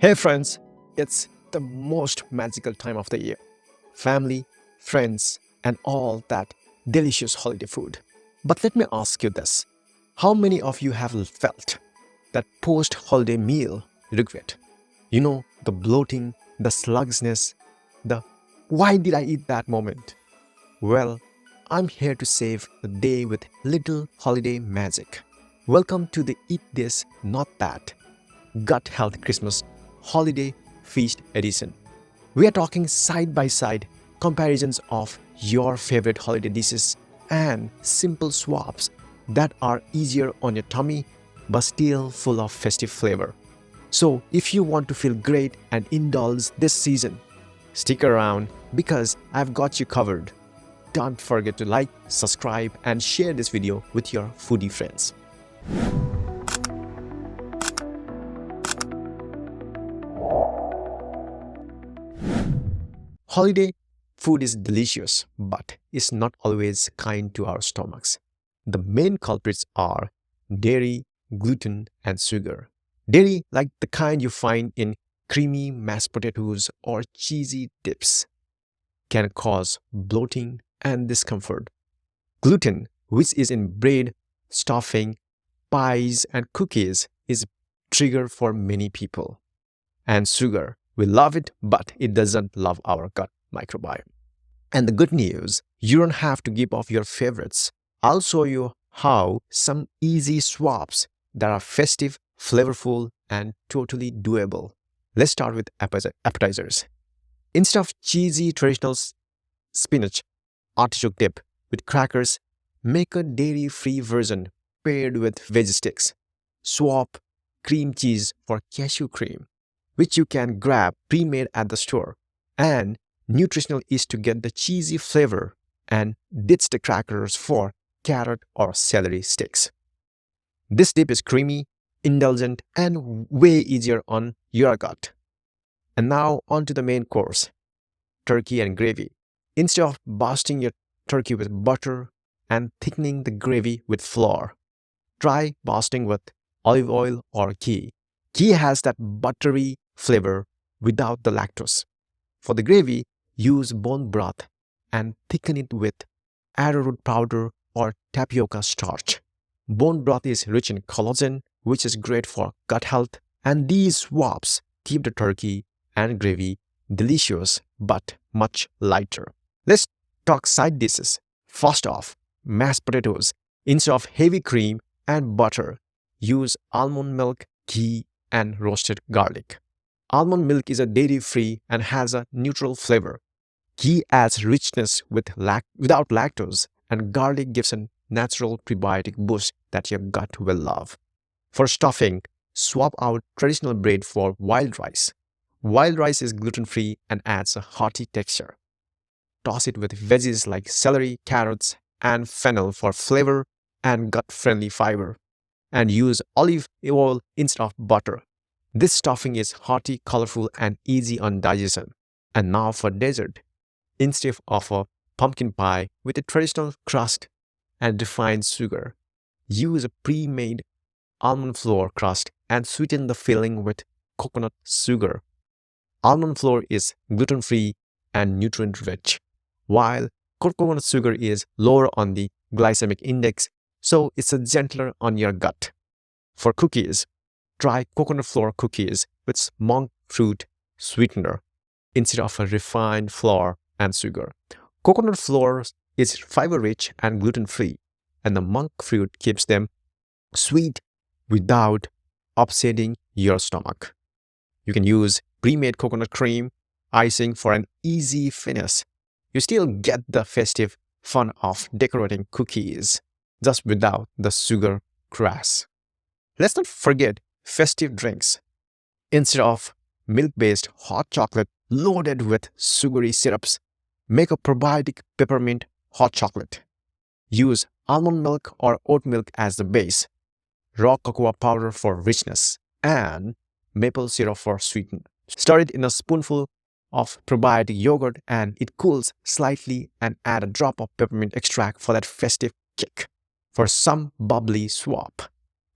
Hey friends, it's the most magical time of the year. Family, friends, and all that delicious holiday food. But let me ask you this. How many of you have felt that post-holiday meal regret? The bloating, the sluggishness, the why did I eat that moment? Well, I'm here to save the day with little holiday magic. Welcome to the Eat This, Not That Gut Health Christmas Holiday Feast Edition. We are talking side by side comparisons of your favorite holiday dishes and simple swaps that are easier on your tummy but still full of festive flavor. So, if you want to feel great and indulge this season, stick around because I've got you covered. Don't forget to like, subscribe, and share this video with your foodie friends. Holiday food is delicious, but is not always kind to our stomachs. The main culprits are dairy, gluten, and sugar. Dairy, like the kind you find in creamy mashed potatoes or cheesy dips, can cause bloating and discomfort. Gluten, which is in bread, stuffing, pies, and cookies, is a trigger for many people. And sugar, we love it, but it doesn't love our gut microbiome. And the good news, you don't have to give up your favorites. I'll show you how some easy swaps that are festive, flavorful, and totally doable. Let's start with appetizers. Instead of cheesy traditional spinach artichoke dip with crackers, make a dairy-free version paired with veggie sticks. Swap cream cheese for cashew cream, which you can grab pre-made at the store, and nutritional yeast to get the cheesy flavor, and ditch the crackers for carrot or celery sticks. This dip is creamy, indulgent, and way easier on your gut. And now on to the main course, turkey and gravy. Instead of basting your turkey with butter and thickening the gravy with flour, try basting with olive oil or ghee. Ghee has that buttery flavor without the lactose. For the gravy, use bone broth and thicken it with arrowroot powder or tapioca starch. Bone broth is rich in collagen, which is great for gut health, and these swaps keep the turkey and gravy delicious but much lighter. Let's talk side dishes. First off, mashed potatoes. Instead of heavy cream and butter, use almond milk, ghee, and roasted garlic. Almond milk is a dairy-free and has a neutral flavor. Ghee adds richness without lactose, and garlic gives a natural prebiotic boost that your gut will love. For stuffing, swap out traditional bread for wild rice. Wild rice is gluten-free and adds a hearty texture. Toss it with veggies like celery, carrots, and fennel for flavor and gut-friendly fiber. And use olive oil instead of butter. This stuffing is hearty, colorful, and easy on digestion. And now for dessert. Instead of a pumpkin pie with a traditional crust and refined sugar, use a pre-made almond flour crust and sweeten the filling with coconut sugar. Almond flour is gluten-free and nutrient-rich, while coconut sugar is lower on the glycemic index, so it's a gentler on your gut. For cookies, try coconut flour cookies with monk fruit sweetener instead of a refined flour and sugar. Coconut flour is fiber-rich and gluten-free, and the monk fruit keeps them sweet without upsetting your stomach. You can use pre-made coconut cream icing for an easy finish. You still get the festive fun of decorating cookies, just without the sugar crash. Let's not forget festive drinks. Instead of milk-based hot chocolate loaded with sugary syrups, make a probiotic peppermint hot chocolate. Use almond milk or oat milk as the base, raw cocoa powder for richness, and maple syrup for sweetening. Stir it in a spoonful of probiotic yogurt and it cools slightly, and add a drop of peppermint extract for that festive kick. For some bubbly swap,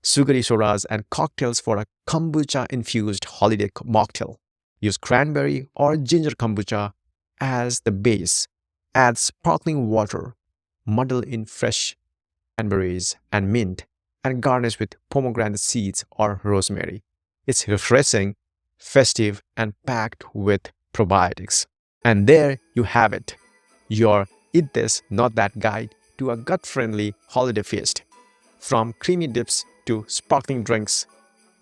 sugary sodas, and cocktails for a kombucha-infused holiday mocktail. Use cranberry or ginger kombucha as the base. Add sparkling water. Muddle in fresh cranberries and mint, and garnish with pomegranate seeds or rosemary. It's refreshing, festive, and packed with probiotics. And there you have it, your Eat This, Not That guide to a gut friendly holiday feast. From creamy dips to sparkling drinks,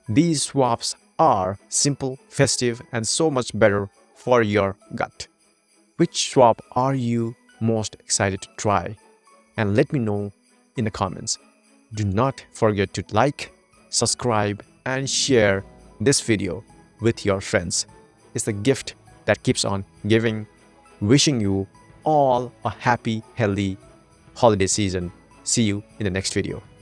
these swaps are simple, festive, and so much better for your gut. Which swap are you most excited to try? And let me know in the comments. Do not forget to like, subscribe, and share this video with your friends. It's the gift that keeps on giving. Wishing you all a happy, healthy holiday season. See you in the next video.